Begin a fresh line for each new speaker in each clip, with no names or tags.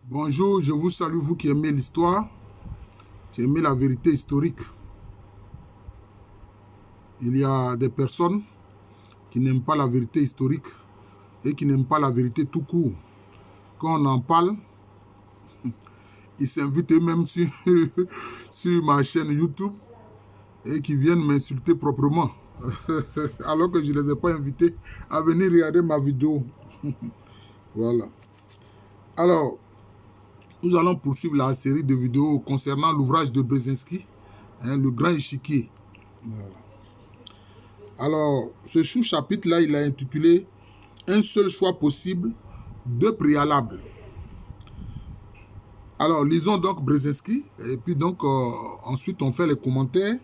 Bonjour, je vous salue, vous qui aimez l'histoire, qui aimez la vérité historique. Il y a des personnes qui n'aiment pas la vérité historique et qui n'aiment pas la vérité tout court. Quand on en parle, ils s'invitent eux-mêmes sur, sur ma chaîne YouTube et qui viennent m'insulter proprement. Alors que je ne les ai pas invités à venir regarder ma vidéo. Voilà. Alors, nous allons poursuivre la série de vidéos concernant l'ouvrage de Brzezinski, Le Grand Échiquier. Voilà. Alors, ce sous-chapitre-là, il a intitulé « Un seul choix possible, deux préalables ». Alors, lisons donc Brzezinski, et puis donc, ensuite, on fait les commentaires.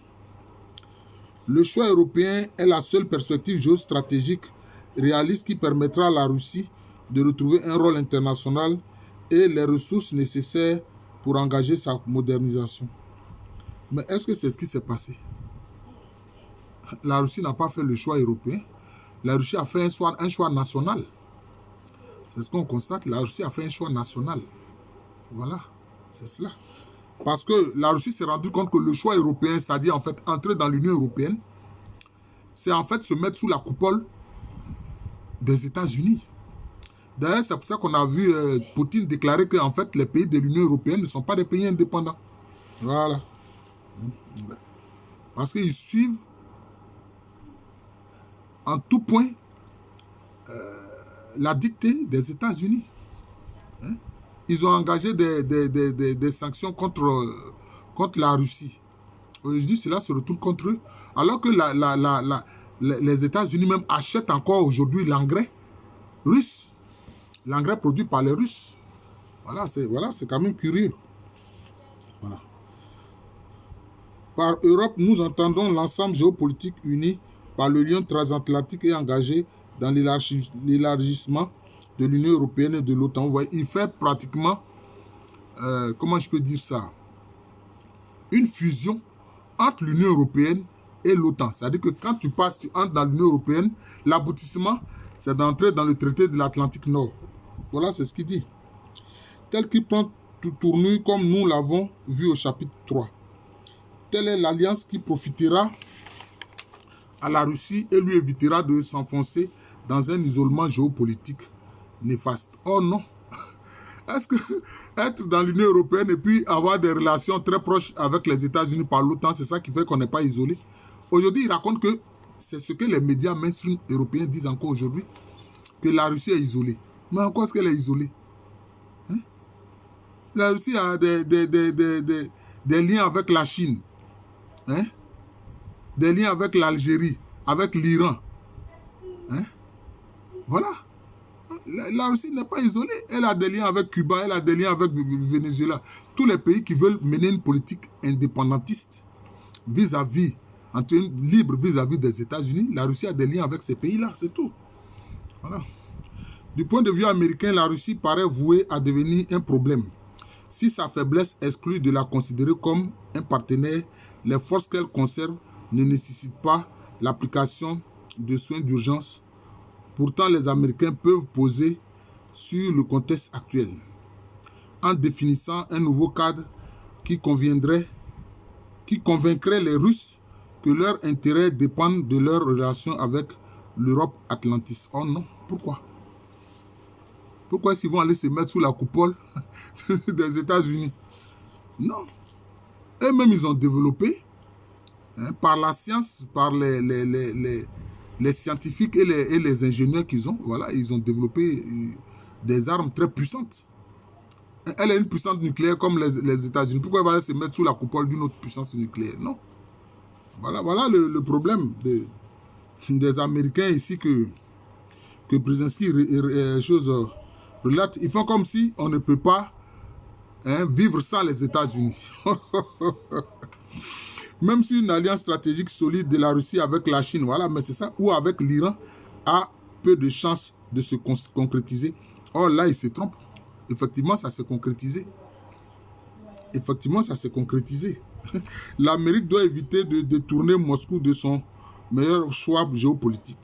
Le choix européen est la seule perspective géostratégique réaliste qui permettra à la Russie de retrouver un rôle international et les ressources nécessaires pour engager sa modernisation. Mais est-ce que c'est ce qui s'est passé? La Russie n'a pas fait le choix européen. La Russie a fait un choix national. C'est ce qu'on constate. La Russie a fait un choix national. Voilà, c'est cela. Parce que la Russie s'est rendue compte que le choix européen, c'est-à-dire en fait entrer dans l'Union européenne, c'est en fait se mettre sous la coupole des États-Unis. D'ailleurs, c'est pour ça qu'on a vu Poutine déclarer que en fait, les pays de l'Union européenne ne sont pas des pays indépendants. Voilà. Parce qu'ils suivent en tout point la dictée des États-Unis. Ils ont engagé des sanctions contre la Russie. Aujourd'hui, cela se retourne contre eux. Alors que les États-Unis même achètent encore aujourd'hui l'engrais russe. L'engrais produit par les Russes. Voilà, c'est quand même curieux. Voilà. Par Europe, nous entendons l'ensemble géopolitique uni par le lien transatlantique et engagé dans l'élargissement de l'Union européenne et de l'OTAN. Vous voyez, il fait pratiquement, comment je peux dire ça, une fusion entre l'Union européenne et l'OTAN. C'est-à-dire que quand tu entres dans l'Union européenne, l'aboutissement, c'est d'entrer dans le traité de l'Atlantique Nord. Voilà, c'est ce qu'il dit. Tel qu'il prend tout tournure comme nous l'avons vu au chapitre 3. Telle est l'alliance qui profitera à la Russie et lui évitera de s'enfoncer dans un isolement géopolitique néfaste. Oh non! Est-ce que être dans l'Union européenne et puis avoir des relations très proches avec les États-Unis par l'OTAN, c'est ça qui fait qu'on n'est pas isolé? Aujourd'hui, il raconte que c'est ce que les médias mainstream européens disent encore aujourd'hui, que la Russie est isolée. Mais en quoi est-ce qu'elle est isolée? La Russie a des liens avec la Chine, des liens avec l'Algérie, avec l'Iran. Voilà. La Russie n'est pas isolée. Elle a des liens avec Cuba, elle a des liens avec le Venezuela. Tous les pays qui veulent mener une politique indépendantiste vis-à-vis, libre vis-à-vis des États-Unis, la Russie a des liens avec ces pays-là, c'est tout. Voilà. Du point de vue américain, la Russie paraît vouée à devenir un problème. Si sa faiblesse exclut de la considérer comme un partenaire, les forces qu'elle conserve ne nécessitent pas l'application de soins d'urgence. Pourtant, les Américains peuvent poser sur le contexte actuel en définissant un nouveau cadre qui convaincrait les Russes que leurs intérêts dépendent de leur relation avec l'Europe atlantiste. Oh non, pourquoi? Pourquoi est-ce qu'ils vont aller se mettre sous la coupole des États-Unis? Non. Eux-mêmes, ils ont développé, par la science, par les scientifiques et les ingénieurs qu'ils ont, voilà, ils ont développé des armes très puissantes. Elle est une puissance nucléaire comme les États-Unis. Pourquoi elle va aller se mettre sous la coupole d'une autre puissance nucléaire? Non. Voilà le problème des Américains ici que Brzezinski relate. Ils font comme si on ne peut pas vivre sans les États-Unis. Même si une alliance stratégique solide de la Russie avec la Chine, voilà, mais c'est ça, ou avec l'Iran, a peu de chances de se concrétiser. Or là, il se trompe. Effectivement, ça s'est concrétisé. Effectivement, ça s'est concrétisé. L'Amérique doit éviter de détourner Moscou de son meilleur choix géopolitique.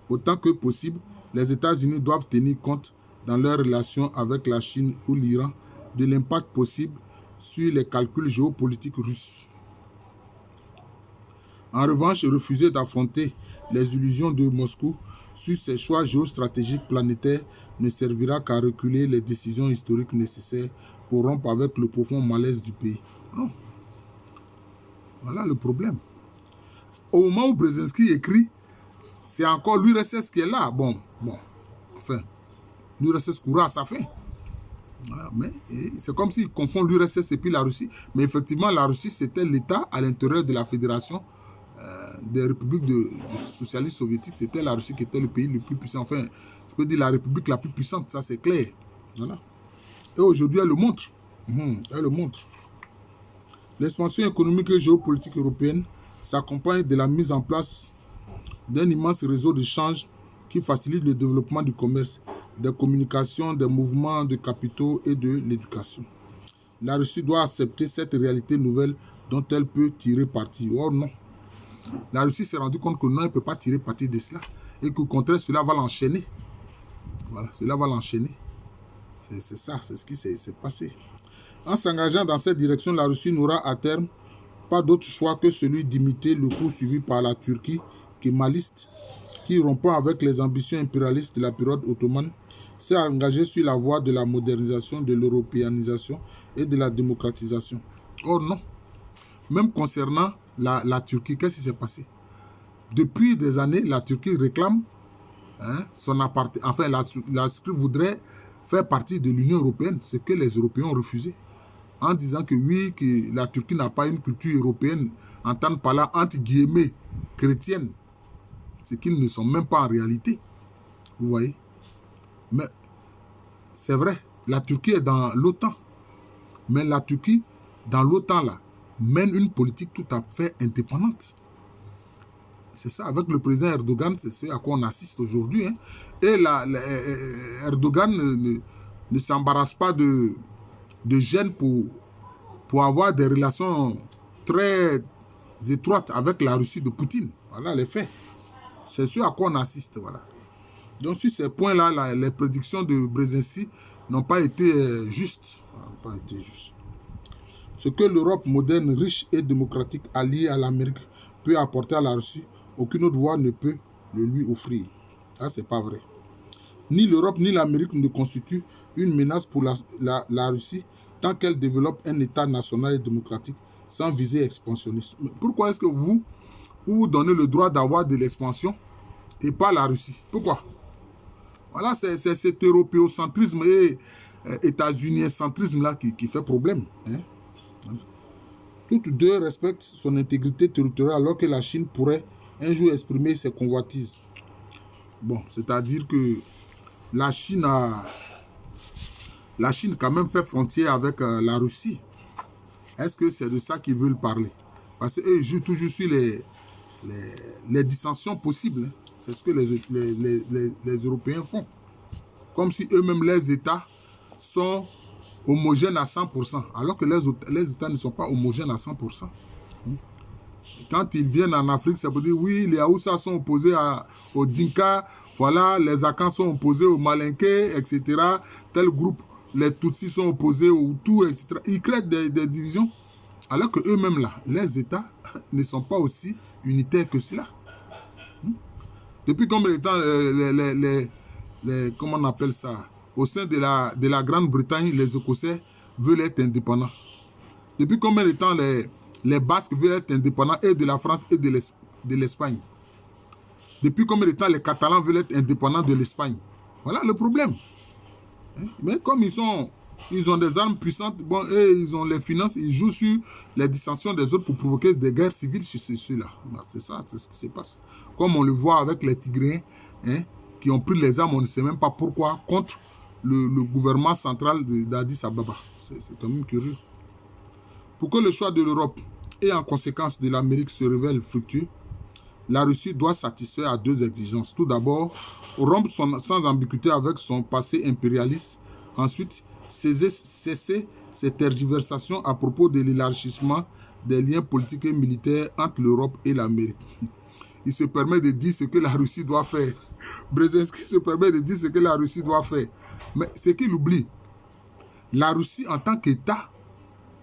Autant que possible, les États-Unis doivent tenir compte dans leurs relations avec la Chine ou l'Iran de l'impact possible sur les calculs géopolitiques russes. En revanche, refuser d'affronter les illusions de Moscou sur ses choix géostratégiques planétaires ne servira qu'à reculer les décisions historiques nécessaires pour rompre avec le profond malaise du pays. Non. Voilà le problème. Au moment où Brzezinski écrit, c'est encore l'URSS qui est là. Enfin, l'URSS courra à sa fin. Voilà, mais c'est comme s'il confond l'URSS et puis la Russie. Mais effectivement, la Russie, c'était l'État à l'intérieur de la fédération des républiques socialistes soviétiques. C'était la Russie qui était le pays le plus puissant. Enfin, je peux dire la république la plus puissante, ça c'est clair. Voilà. Et aujourd'hui, elle le montre. Elle le montre. L'expansion économique et géopolitique européenne s'accompagne de la mise en place d'un immense réseau d'échanges qui facilite le développement du commerce, des communications, des mouvements de capitaux et de l'éducation. La Russie doit accepter cette réalité nouvelle dont elle peut tirer parti. Or non. La Russie s'est rendue compte que non, elle ne peut pas tirer parti de cela. Et qu'au contraire, cela va l'enchaîner. Voilà, cela va l'enchaîner. C'est ça, c'est ce qui s'est passé. En s'engageant dans cette direction, la Russie n'aura à terme pas d'autre choix que celui d'imiter le cours suivi par la Turquie, kémaliste, qui, rompant avec les ambitions impérialistes de la période ottomane, s'est engagée sur la voie de la modernisation, de l'européanisation et de la démocratisation. Or non. Même concernant la Turquie, qu'est-ce qui s'est passé? Depuis des années, la Turquie réclame son appartenance. Enfin, la Turquie voudrait faire partie de l'Union européenne, ce que les Européens ont refusé. En disant que oui, que la Turquie n'a pas une culture européenne, entendre par là, entre guillemets, chrétienne. Ce qu'ils ne sont même pas en réalité. Vous voyez? Mais c'est vrai, la Turquie est dans l'OTAN. Mais la Turquie, dans l'OTAN, là, mène une politique tout à fait indépendante. C'est ça, avec le président Erdogan, c'est ce à quoi on assiste aujourd'hui. Et Erdogan ne s'embarrasse pas de gêne pour avoir des relations très étroites avec la Russie de Poutine. Voilà les faits. C'est ce à quoi on assiste. Voilà. Donc sur ces points-là, les prédictions de Brzezinski n'ont pas été justes. Ce que l'Europe moderne, riche et démocratique alliée à l'Amérique peut apporter à la Russie, aucune autre voie ne peut le lui offrir. Ça, c'est pas vrai. Ni l'Europe ni l'Amérique ne constituent une menace pour la Russie tant qu'elle développe un État national et démocratique sans visée expansionniste. Mais pourquoi est-ce que vous donnez le droit d'avoir de l'expansion et pas la Russie? Pourquoi? Voilà, c'est cet européocentrisme et états-uniscentrisme-là qui fait problème. Toutes deux respectent son intégrité territoriale alors que la Chine pourrait un jour exprimer ses convoitises. Bon, c'est-à-dire que la Chine quand même fait frontière avec la Russie. Est-ce que c'est de ça qu'ils veulent parler? Parce qu'eux jouent toujours sur les dissensions possibles. C'est ce que les Européens font. Comme si eux-mêmes, les États sont homogènes à 100%, alors que les États ne sont pas homogènes à 100%. Quand ils viennent en Afrique, ça veut dire oui, les Haoussa sont opposés aux Dinka, voilà, les Akans sont opposés aux Malinké, etc. Tel groupe, les Tutsis sont opposés aux Hutus, etc. Ils créent des divisions, alors que eux-mêmes là, les États ne sont pas aussi unitaires que cela. Depuis combien de temps comment on appelle ça? Au sein de la Grande-Bretagne, les Écossais veulent être indépendants. Depuis combien de temps les Basques veulent être indépendants et de la France et de l'Espagne? Depuis combien de temps les Catalans veulent être indépendants de l'Espagne? Voilà le problème. Mais comme ils ont des armes puissantes, bon, et ils ont les finances, ils jouent sur les dissensions des autres pour provoquer des guerres civiles chez ceux-là. C'est ça, c'est ce qui se passe. Comme on le voit avec les Tigréens, qui ont pris les armes, on ne sait même pas pourquoi, contre le gouvernement central d'Addis Ababa. C'est quand même curieux. Pour que le choix de l'Europe et en conséquence de l'Amérique se révèle fructueux, la Russie doit satisfaire à deux exigences. Tout d'abord, rompre sans ambiguïté avec son passé impérialiste. Ensuite, cesser ses tergiversations à propos de l'élargissement des liens politiques et militaires entre l'Europe et l'Amérique. Il se permet de dire ce que la Russie doit faire. Brzezinski se permet de dire ce que la Russie doit faire. Mais ce qu'il oublie, la Russie en tant qu'État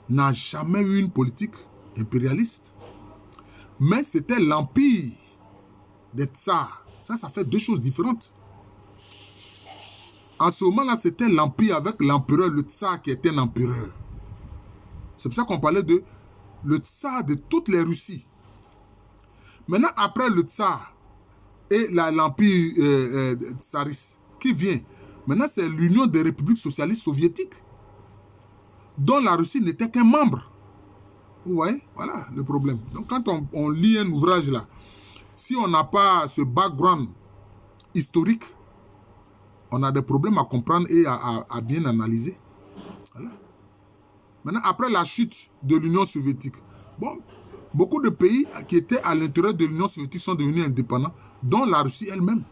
n'a jamais eu une politique impérialiste. Mais c'était l'empire des tsars. Ça fait deux choses différentes. En ce moment-là, c'était l'empire avec l'empereur, le tsar qui était un empereur. C'est pour ça qu'on parlait de le tsar de toutes les Russies. Maintenant, après le tsar et l'empire tsariste, qui vient? Maintenant, c'est l'Union des républiques socialistes soviétiques, dont la Russie n'était qu'un membre. Vous voyez? Voilà le problème. Donc, quand on lit un ouvrage là, si on n'a pas ce background historique, on a des problèmes à comprendre et à bien analyser. Voilà. Maintenant, après la chute de l'Union soviétique, bon, beaucoup de pays qui étaient à l'intérieur de l'Union soviétique sont devenus indépendants, dont la Russie elle-même.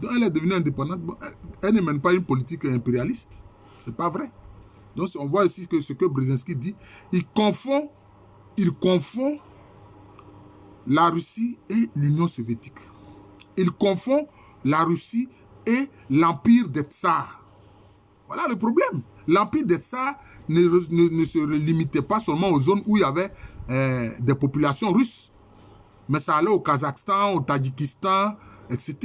Donc, elle est devenue indépendante. Bon, elle ne mène pas une politique impérialiste. C'est pas vrai. Donc, on voit ici que ce que Brzezinski dit, il confond la Russie et l'Union soviétique. Il confond la Russie et l'empire des tsars. Voilà le problème. L'empire des tsars ne se limitait pas seulement aux zones où il y avait des populations russes, mais ça allait au Kazakhstan, au Tadjikistan, etc.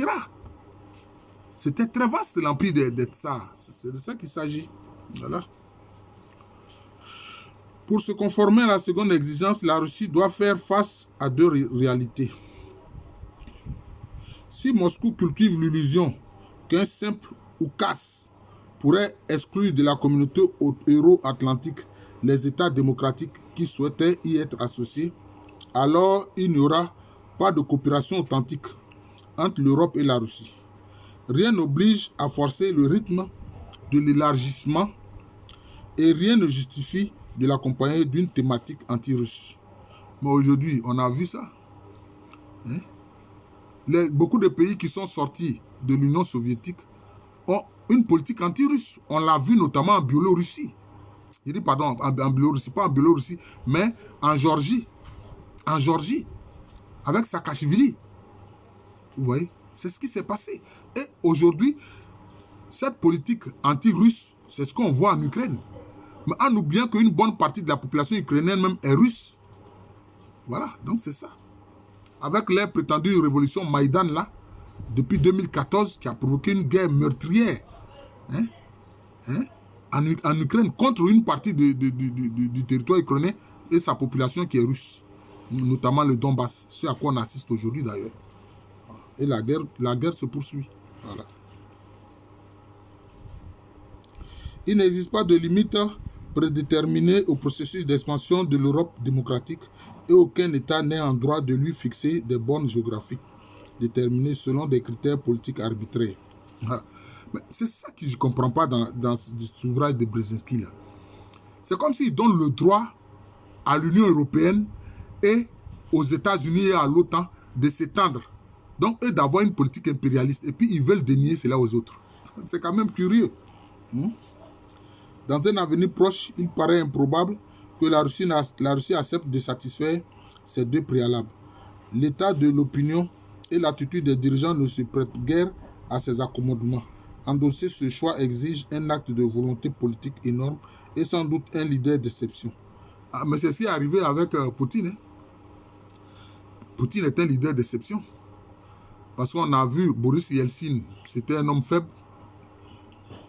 C'était très vaste l'empire des tsars. C'est de ça qu'il s'agit. Voilà. Pour se conformer à la seconde exigence, la Russie doit faire face à deux réalités. Si Moscou cultive l'illusion qu'un simple oukase pourrait exclure de la communauté euro-atlantique les États démocratiques qui souhaitaient y être associés, alors il n'y aura pas de coopération authentique entre l'Europe et la Russie. Rien n'oblige à forcer le rythme de l'élargissement et rien ne justifie de l'accompagner d'une thématique anti-russe. Mais aujourd'hui, on a vu ça. Beaucoup de pays qui sont sortis de l'Union soviétique ont une politique anti-russe. On l'a vu notamment en Biélorussie. Je dis pardon, en Biélorussie, pas en Biélorussie, mais en Géorgie. En Géorgie, avec Saakachvili. Vous voyez, c'est ce qui s'est passé. Et aujourd'hui, cette politique anti-russe, c'est ce qu'on voit en Ukraine. Mais en oubliant qu'une bonne partie de la population ukrainienne même est russe. Voilà, donc c'est ça. Avec les prétendues révolutions Maïdan là, depuis 2014, qui a provoqué une guerre meurtrière en Ukraine contre une partie du territoire ukrainien et sa population qui est russe, notamment le Donbass, ce à quoi on assiste aujourd'hui d'ailleurs. Et la guerre se poursuit. Voilà. Il n'existe pas de limite prédéterminée au processus d'expansion de l'Europe démocratique et aucun État n'est en droit de lui fixer des bornes géographiques déterminées selon des critères politiques arbitraires. C'est ça que je ne comprends pas dans cet ouvrage de Brzezinski. C'est comme s'il donne le droit à l'Union européenne et aux États-Unis et à l'OTAN de s'étendre. Donc, eux d'avoir une politique impérialiste. Et puis, ils veulent dénier cela aux autres. C'est quand même curieux. Dans un avenir proche, il paraît improbable que la Russie accepte de satisfaire ces deux préalables. L'état de l'opinion et l'attitude des dirigeants ne se prêtent guère à ces accommodements. Endosser ce choix exige un acte de volonté politique énorme et sans doute un leader d'exception. Ah, mais c'est ce qui est arrivé avec Poutine. Poutine est un leader d'exception. Parce qu'on a vu Boris Yeltsin, c'était un homme faible,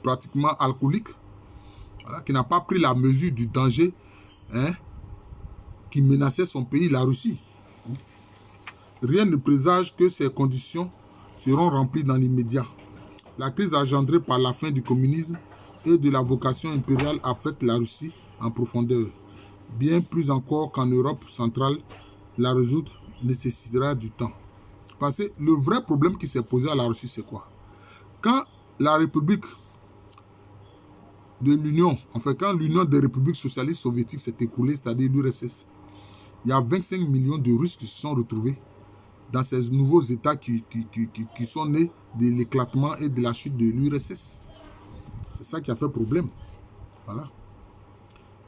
pratiquement alcoolique, voilà, qui n'a pas pris la mesure du danger qui menaçait son pays, la Russie. Rien ne présage que ces conditions seront remplies dans l'immédiat. La crise engendrée par la fin du communisme et de la vocation impériale affecte la Russie en profondeur. Bien plus encore qu'en Europe centrale, la résoudre nécessitera du temps. Parce que le vrai problème qui s'est posé à la Russie, c'est quoi? Quand la République de l'Union, quand l'Union des républiques socialistes soviétiques s'est écoulée, c'est-à-dire l'URSS, il y a 25 millions de Russes qui se sont retrouvés dans ces nouveaux États qui sont nés de l'éclatement et de la chute de l'URSS. C'est ça qui a fait problème. Voilà.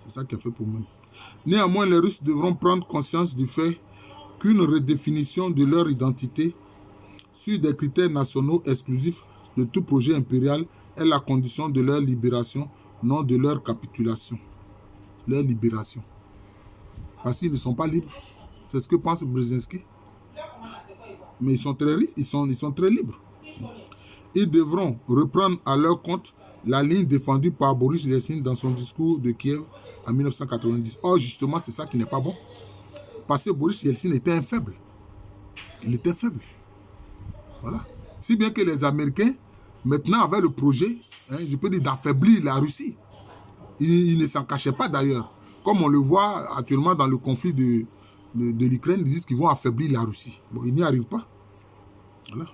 C'est ça qui a fait problème. Néanmoins, les Russes devront prendre conscience du fait qu'une redéfinition de leur identité sur des critères nationaux exclusifs de tout projet impérial est la condition de leur libération, non de leur capitulation. Leur libération. Parce qu'ils ne sont pas libres. C'est ce que pense Brzezinski. Mais ils sont très riches, ils sont très libres. Ils devront reprendre à leur compte la ligne défendue par Boris Yeltsin dans son discours de Kiev en 1990. Or, justement, c'est ça qui n'est pas bon. Parce que Boris Yeltsin était un faible. Il était faible. Voilà. Si bien que les Américains, maintenant, avaient le projet, je peux dire, d'affaiblir la Russie. Ils ne s'en cachaient pas d'ailleurs. Comme on le voit actuellement dans le conflit de l'Ukraine, ils disent qu'ils vont affaiblir la Russie. Bon, ils n'y arrivent pas. Voilà.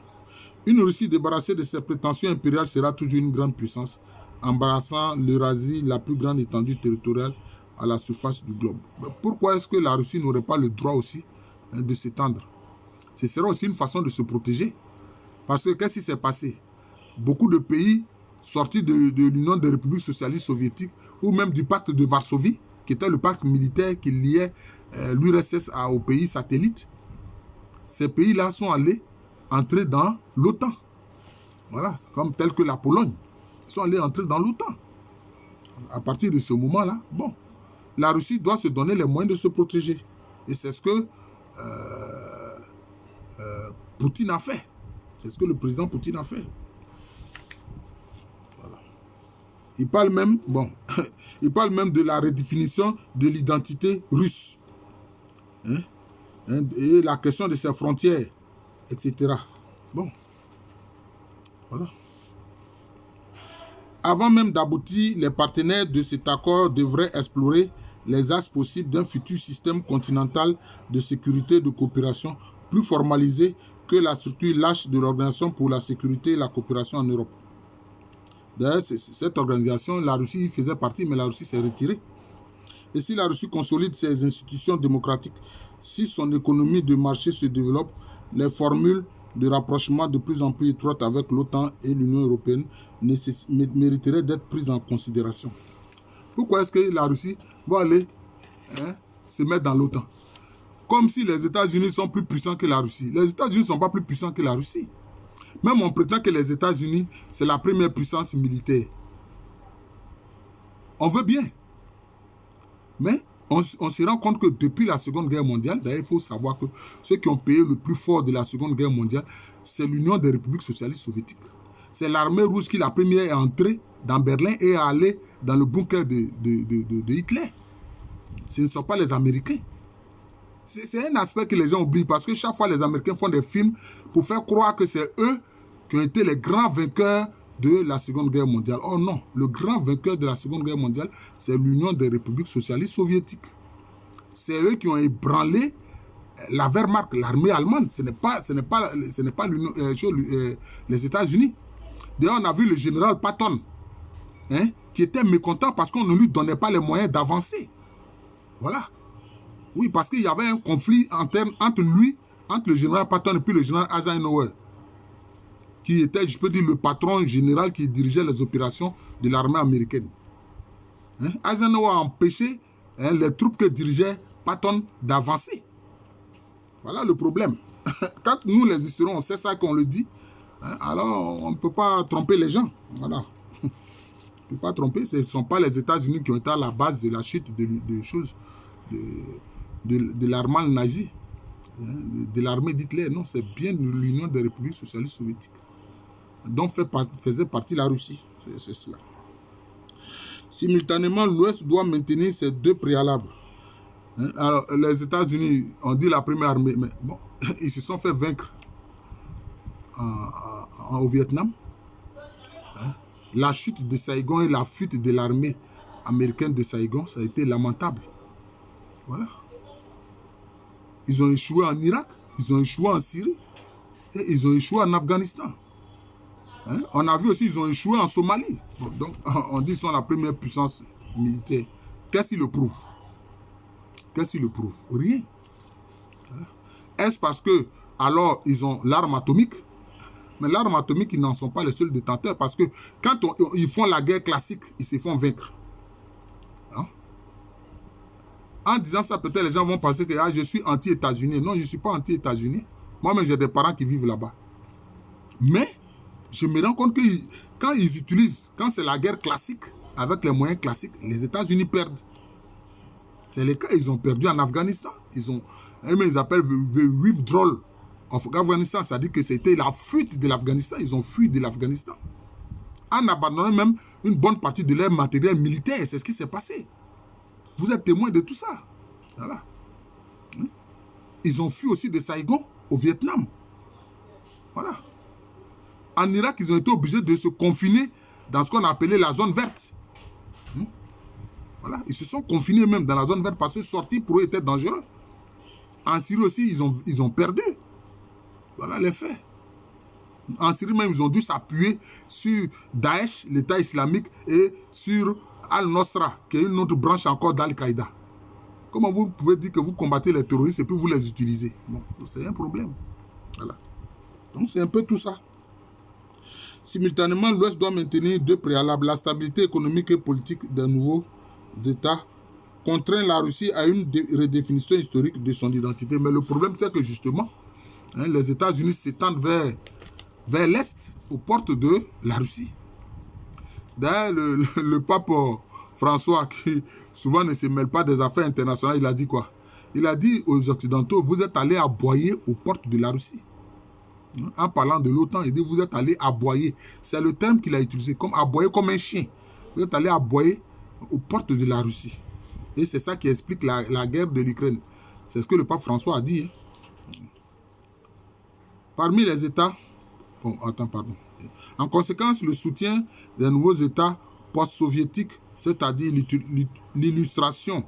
Une Russie débarrassée de ses prétentions impériales sera toujours une grande puissance, embrassant l'Eurasie, la plus grande étendue territoriale à la surface du globe. Mais pourquoi est-ce que la Russie n'aurait pas le droit aussi de s'étendre? Ce sera aussi une façon de se protéger. Parce que qu'est-ce qui s'est passé? Beaucoup de pays sortis de l'Union des républiques socialistes soviétiques ou même du pacte de Varsovie, qui était le pacte militaire qui liait l'URSS aux pays satellites, ces pays-là sont allés entrer dans l'OTAN. Voilà, comme tel que la Pologne. Ils sont allés entrer dans l'OTAN. À partir de ce moment-là, bon, la Russie doit se donner les moyens de se protéger. Et c'est ce que Poutine a fait. C'est ce que le président Poutine a fait. Voilà. Il parle même, bon, il parle même de la redéfinition de l'identité russe. Et la question de ses frontières, etc. Bon. Voilà. Avant même d'aboutir, les partenaires de cet accord devraient explorer les axes possibles d'un futur système continental de sécurité et de coopération plus formalisé que la structure lâche de l'Organisation pour la sécurité et la coopération en Europe. D'ailleurs, cette organisation, la Russie faisait partie, mais la Russie s'est retirée. Et si la Russie consolide ses institutions démocratiques, si son économie de marché se développe, les formules de rapprochement de plus en plus étroites avec l'OTAN et l'Union européenne mériteraient d'être prises en considération. Pourquoi est-ce que la Russie va aller se mettre dans l'OTAN? Comme si les États-Unis sont plus puissants que la Russie. Les États-Unis ne sont pas plus puissants que la Russie. Même on prétend que les États-Unis, c'est la première puissance militaire. On veut bien. Mais on se rend compte que depuis la Seconde Guerre mondiale, d'ailleurs, il faut savoir que ceux qui ont payé le plus fort de la Seconde Guerre mondiale, c'est l'Union des républiques socialistes soviétiques. C'est l'armée rouge qui, la première, est entrée dans Berlin et est allée dans le bunker de Hitler. Ce ne sont pas les Américains. C'est un aspect que les gens oublient parce que chaque fois, les Américains font des films pour faire croire que c'est eux qui ont été les grands vainqueurs de la Seconde Guerre mondiale. Oh non, le grand vainqueur de la Seconde Guerre mondiale, c'est l'Union des républiques socialistes soviétiques. C'est eux qui ont ébranlé la Wehrmacht, l'armée allemande. Ce n'est pas les États-Unis. D'ailleurs, on a vu le général Patton, qui était mécontent parce qu'on ne lui donnait pas les moyens d'avancer. Voilà. Oui, parce qu'il y avait un conflit interne entre le général Patton et puis le général Eisenhower, qui était, je peux dire, le patron général qui dirigeait les opérations de l'armée américaine. Eisenhower a empêché les troupes que dirigeait Patton d'avancer. Voilà le problème. Quand nous, les historiens, on sait ça qu'on le dit, alors on ne peut pas tromper les gens. Voilà. On ne peut pas tromper. Ce ne sont pas les États-Unis qui ont été à la base de la chute de choses, de l'Allemagne nazie, de l'armée d'Hitler. Non, c'est bien l'Union des républiques socialistes soviétiques, dont faisait partie la Russie. C'est cela. Simultanément, l'Ouest doit maintenir ces deux préalables. Alors, les États-Unis ont dit la première armée, mais bon, ils se sont fait vaincre au Vietnam. La chute de Saigon et la fuite de l'armée américaine de Saigon, ça a été lamentable. Voilà. Ils ont échoué en Irak, ils ont échoué en Syrie, et ils ont échoué en Afghanistan. On a vu aussi qu'ils ont échoué en Somalie. Bon, donc, on dit qu'ils sont la première puissance militaire. Qu'est-ce qui le prouve? Qu'est-ce qui le prouve? Rien. Voilà. Est-ce parce que, alors, ils ont l'arme atomique? Mais l'arme atomique, ils n'en sont pas les seuls détenteurs, parce que quand ils font la guerre classique, ils se font vaincre. En disant ça, peut-être les gens vont penser que je suis anti-États-Unis. Non, je ne suis pas anti-États-Unis. Moi-même, j'ai des parents qui vivent là-bas. Mais, Je me rends compte que quand c'est la guerre classique, avec les moyens classiques, les États-Unis perdent. C'est le cas, ils ont perdu en Afghanistan. Ils appellent the withdrawal of Afghanistan, c'est-à-dire que c'était la fuite de l'Afghanistan. Ils ont fui de l'Afghanistan. En abandonnant même une bonne partie de leur matériel militaire. C'est ce qui s'est passé. Vous êtes témoin de tout ça. Voilà. Ils ont fui aussi de Saigon au Vietnam. Voilà. En Irak, ils ont été obligés de se confiner dans ce qu'on appelait la zone verte. Voilà. Ils se sont confinés même dans la zone verte parce que sortir pour eux était dangereux. En Syrie aussi, ils ont perdu. Voilà les faits. En Syrie même, ils ont dû s'appuyer sur Daesh, l'État islamique, et sur Al-Nosra, qui est une autre branche encore d'Al-Qaïda. Comment vous pouvez dire que vous combattez les terroristes et puis vous les utilisez? Bon, c'est un problème. Voilà. Donc c'est un peu tout ça. Simultanément, l'Ouest doit maintenir deux préalables. La stabilité économique et politique des nouveaux États contraint la Russie à une redéfinition historique de son identité. Mais le problème, c'est que justement, les États-Unis s'étendent vers l'Est, aux portes de la Russie. D'ailleurs, le pape François, qui souvent ne se mêle pas des affaires internationales, il a dit quoi? Il a dit aux Occidentaux, vous êtes allés aboyer aux portes de la Russie. En parlant de l'OTAN, il dit, vous êtes allés aboyer. C'est le terme qu'il a utilisé, comme aboyer comme un chien. Vous êtes allés aboyer aux portes de la Russie. Et c'est ça qui explique la guerre de l'Ukraine. C'est ce que le pape François a dit. Parmi les États... Bon, attends, pardon. En conséquence, le soutien des nouveaux États post-soviétiques, c'est-à-dire l'illustration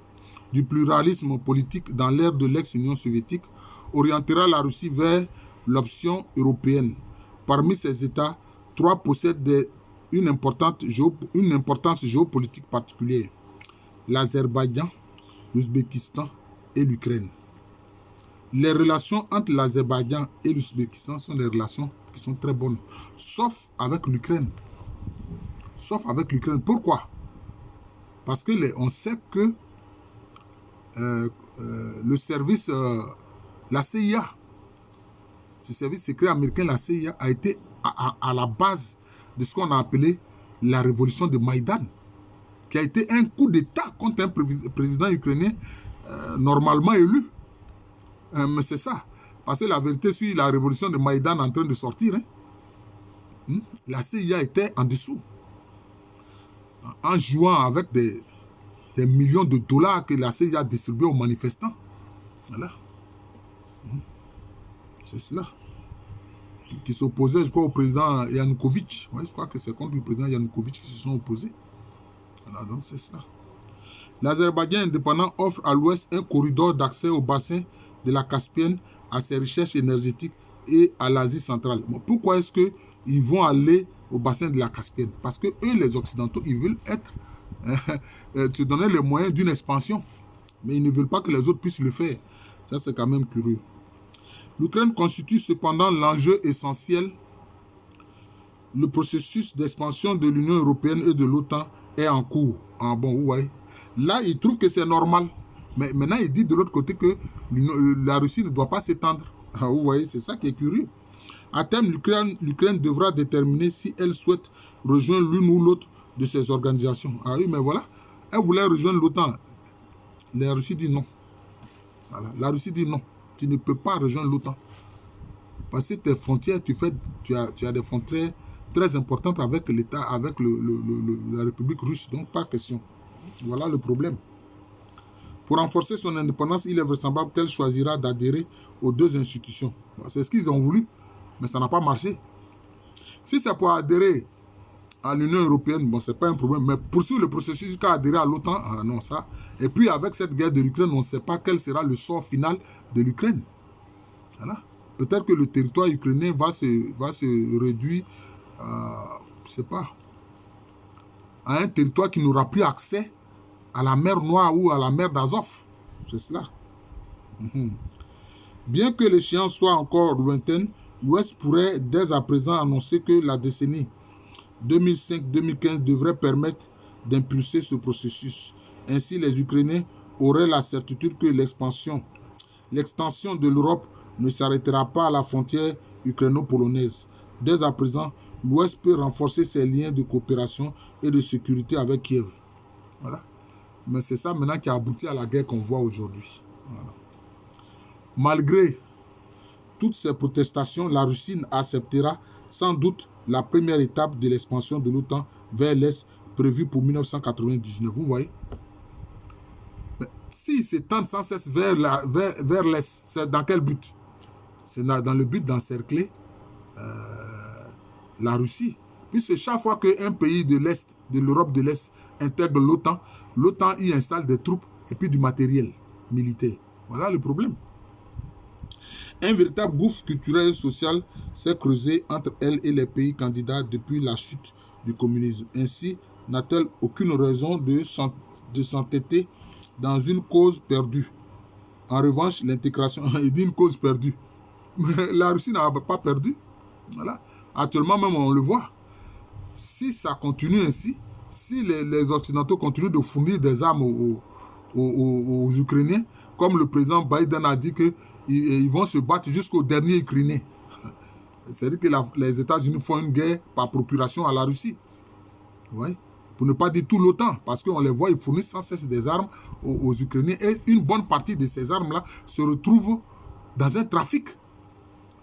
du pluralisme politique dans l'ère de l'ex-Union soviétique, orientera la Russie vers l'option européenne. Parmi ces États, 3 possèdent une importance géopolitique particulière. L'Azerbaïdjan, l'Ouzbékistan et l'Ukraine. Les relations entre l'Azerbaïdjan et l'Ouzbékistan sont des relations qui sont très bonnes, sauf avec l'Ukraine. Sauf avec l'Ukraine. Pourquoi? Parce que on sait que le service, la CIA, ce service secret américain, la CIA, a été à la base de ce qu'on a appelé la révolution de Maïdan, qui a été un coup d'État contre un président ukrainien normalement élu. Mais c'est ça. Parce que la vérité, sur la révolution de Maïdan en train de sortir, la CIA était en dessous. En jouant avec des millions de dollars que la CIA a distribués aux manifestants. Voilà. C'est cela. Qui s'opposait, je crois, au président Yanukovych. Ouais, je crois que c'est contre le président Yanukovych qui se sont opposés. Voilà, donc c'est cela. L'Azerbaïdjan indépendant offre à l'ouest un corridor d'accès au bassin de la Caspienne, à ses recherches énergétiques et à l'Asie centrale. Bon, pourquoi est-ce qu'ils vont aller au bassin de la Caspienne? Parce que eux, les Occidentaux, ils veulent se donner les moyens d'une expansion. Mais ils ne veulent pas que les autres puissent le faire. Ça, c'est quand même curieux. L'Ukraine constitue cependant l'enjeu essentiel. Le processus d'expansion de l'Union européenne et de l'OTAN est en cours. Ah bon, ouais. Là, ils trouvent que c'est normal. Mais maintenant, ils disent de l'autre côté que la Russie ne doit pas s'étendre. Ah, vous voyez, c'est ça qui est curieux. À terme, l'Ukraine devra déterminer si elle souhaite rejoindre l'une ou l'autre de ces organisations. Ah oui, mais voilà. Elle voulait rejoindre l'OTAN. La Russie dit non. Voilà. La Russie dit non. Tu ne peux pas rejoindre l'OTAN. Parce que tes frontières, tu as des frontières très importantes avec l'État, avec la République russe. Donc, pas question. Voilà le problème. Pour renforcer son indépendance, il est vraisemblable qu'elle choisira d'adhérer aux deux institutions. C'est ce qu'ils ont voulu, mais ça n'a pas marché. Si c'est pour adhérer à l'Union européenne, bon, ce n'est pas un problème, mais poursuivre le processus jusqu'à adhérer à l'OTAN, ah non, ça. Et puis, avec cette guerre de l'Ukraine, on ne sait pas quel sera le sort final de l'Ukraine. Voilà. Peut-être que le territoire ukrainien va se réduire, je ne sais pas, à un territoire qui n'aura plus accès à la mer Noire ou à la mer d'Azov. C'est cela. Bien que l'échéance soit encore lointaine, l'Ouest pourrait dès à présent annoncer que la décennie 2005-2015 devrait permettre d'impulser ce processus. Ainsi, les Ukrainiens auraient la certitude que l'extension de l'Europe ne s'arrêtera pas à la frontière ukraino-polonaise. Dès à présent, l'Ouest peut renforcer ses liens de coopération et de sécurité avec Kiev. Voilà. Mais c'est ça maintenant qui a abouti à la guerre qu'on voit aujourd'hui. Voilà. Malgré toutes ces protestations, la Russie acceptera sans doute la première étape de l'expansion de l'OTAN vers l'Est prévue pour 1999. Vous voyez? S'ils s'étendent sans cesse vers l'Est, c'est dans quel but? C'est dans le but d'encercler la Russie. Puisque chaque fois qu'un pays de l'Est, de l'Europe de l'Est, intègre l'OTAN, l'OTAN y installe des troupes et puis du matériel militaire. Voilà le problème. Un véritable gouffre culturel et social s'est creusé entre elle et les pays candidats depuis la chute du communisme. Ainsi, n'a-t-elle aucune raison de s'entêter dans une cause perdue. En revanche, l'intégration, il dit une cause perdue. Mais la Russie n'a pas perdu. Voilà. Actuellement même, on le voit. Si ça continue ainsi, si les Occidentaux continuent de fournir des armes aux Ukrainiens, comme le président Biden a dit qu'ils vont se battre jusqu'au dernier Ukrainien. C'est-à-dire que les États-Unis font une guerre par procuration à la Russie. Ouais. Pour ne pas dire tout l'OTAN, parce qu'on les voit, ils fournissent sans cesse des armes aux Ukrainiens. Et une bonne partie de ces armes-là se retrouvent dans un trafic.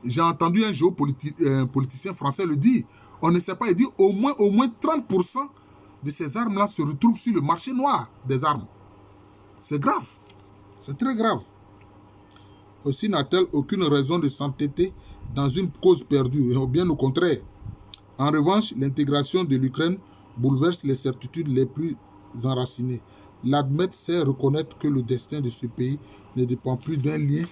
J'ai entendu un géopoliticien français le dire. On ne sait pas, il dit au moins 30% de ces armes-là se retrouvent sur le marché noir des armes. C'est grave. C'est très grave. Aussi n'a-t-elle aucune raison de s'entêter dans une cause perdue, ou bien au contraire. En revanche, l'intégration de l'Ukraine bouleverse les certitudes les plus enracinées. L'admettre, c'est reconnaître que le destin de ce pays ne dépend plus d'un lien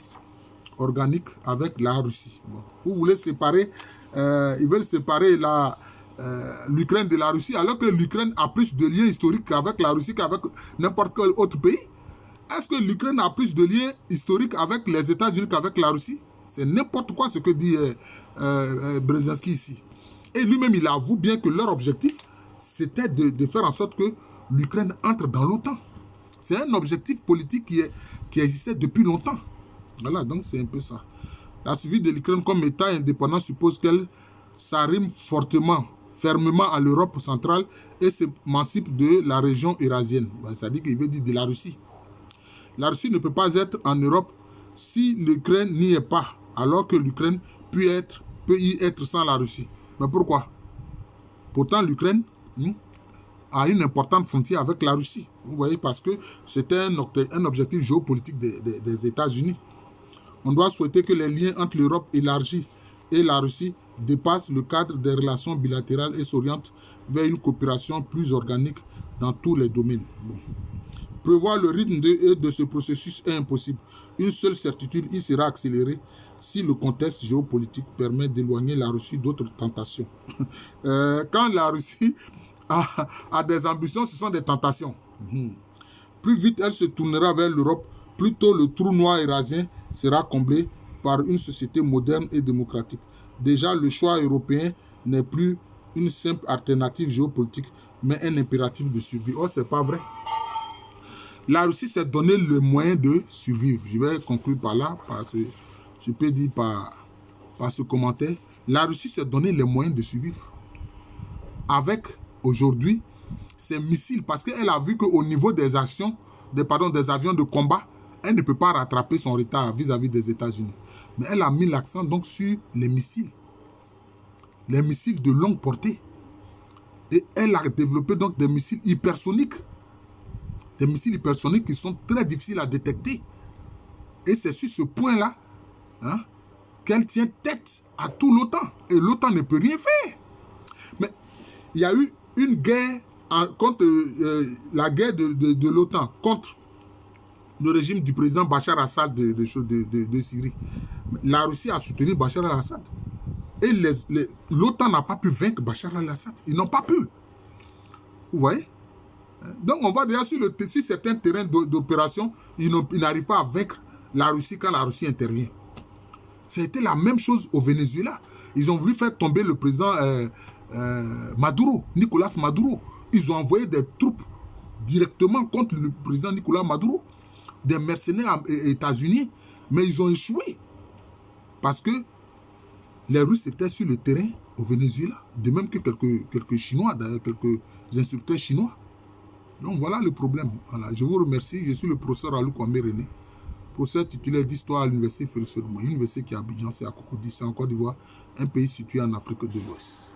organique avec la Russie. Bon. Vous voulez séparer, ils veulent séparer l'Ukraine de la Russie, alors que l'Ukraine a plus de liens historiques avec la Russie qu'avec n'importe quel autre pays. Est-ce que l'Ukraine a plus de liens historiques avec les États-Unis qu'avec la Russie? C'est n'importe quoi ce que dit Brzezinski ici. Et lui-même, il avoue bien que leur objectif, c'était de faire en sorte que l'Ukraine entre dans l'OTAN. C'est un objectif politique qui existait depuis longtemps. Voilà, donc c'est un peu ça. La survie de l'Ukraine comme État indépendant suppose qu'elle s'arrime fermement à l'Europe centrale et s'émancipe de la région eurasienne. C'est-à-dire qu'il veut dire de la Russie. La Russie ne peut pas être en Europe si l'Ukraine n'y est pas, alors que l'Ukraine peut y être sans la Russie. Mais pourquoi? Pourtant, l'Ukraine a une importante frontière avec la Russie. Vous voyez, parce que c'était un objectif géopolitique des États-Unis. On doit souhaiter que les liens entre l'Europe élargie et la Russie dépassent le cadre des relations bilatérales et s'orientent vers une coopération plus organique dans tous les domaines. Bon. Prévoir le rythme de ce processus est impossible. Une seule certitude, il sera accéléré si le contexte géopolitique permet d'éloigner la Russie d'autres tentations. Quand la Russie a des ambitions, ce sont des tentations. Plus vite elle se tournera vers l'Europe, plus tôt le trou noir eurasien sera comblé par une société moderne et démocratique. Déjà, le choix européen n'est plus une simple alternative géopolitique, mais un impératif de survie. Oh, c'est pas vrai. La Russie s'est donné le moyen de survivre. Je vais conclure par là, parce que je peux dire par ce commentaire. La Russie s'est donné les moyens de survivre. Avec, aujourd'hui, ces missiles, parce qu'elle a vu qu'au niveau des avions de combat, elle ne peut pas rattraper son retard vis-à-vis des États-Unis. Mais elle a mis l'accent donc sur les missiles de longue portée. Et elle a développé donc des missiles hypersoniques. Des missiles hypersoniques qui sont très difficiles à détecter. Et c'est sur ce point-là qu'elle tient tête à tout l'OTAN. Et l'OTAN ne peut rien faire. Mais il y a eu une guerre contre la guerre de l'OTAN contre le régime du président Bachar Assad de Syrie. La Russie a soutenu Bachar al-Assad. Et l'OTAN n'a pas pu vaincre Bachar al-Assad. Ils n'ont pas pu. Vous voyez? Donc on voit déjà sur certains terrains d'opération, ils n'arrivent pas à vaincre la Russie quand la Russie intervient. Ça a été la même chose au Venezuela. Ils ont voulu faire tomber le président Maduro, Nicolas Maduro. Ils ont envoyé des troupes directement contre le président Nicolas Maduro, des mercenaires états-unis, mais ils ont échoué. Parce que les Russes étaient sur le terrain au Venezuela. De même que quelques Chinois, d'ailleurs, quelques instructeurs chinois. Donc voilà le problème. Voilà, je vous remercie. Je suis le professeur Alou Kwame René, professeur titulaire d'histoire à l'université Félix Faure, une université qui est à Abidjan, c'est à Cocody, c'est en Côte d'Ivoire, un pays situé en Afrique de l'Ouest.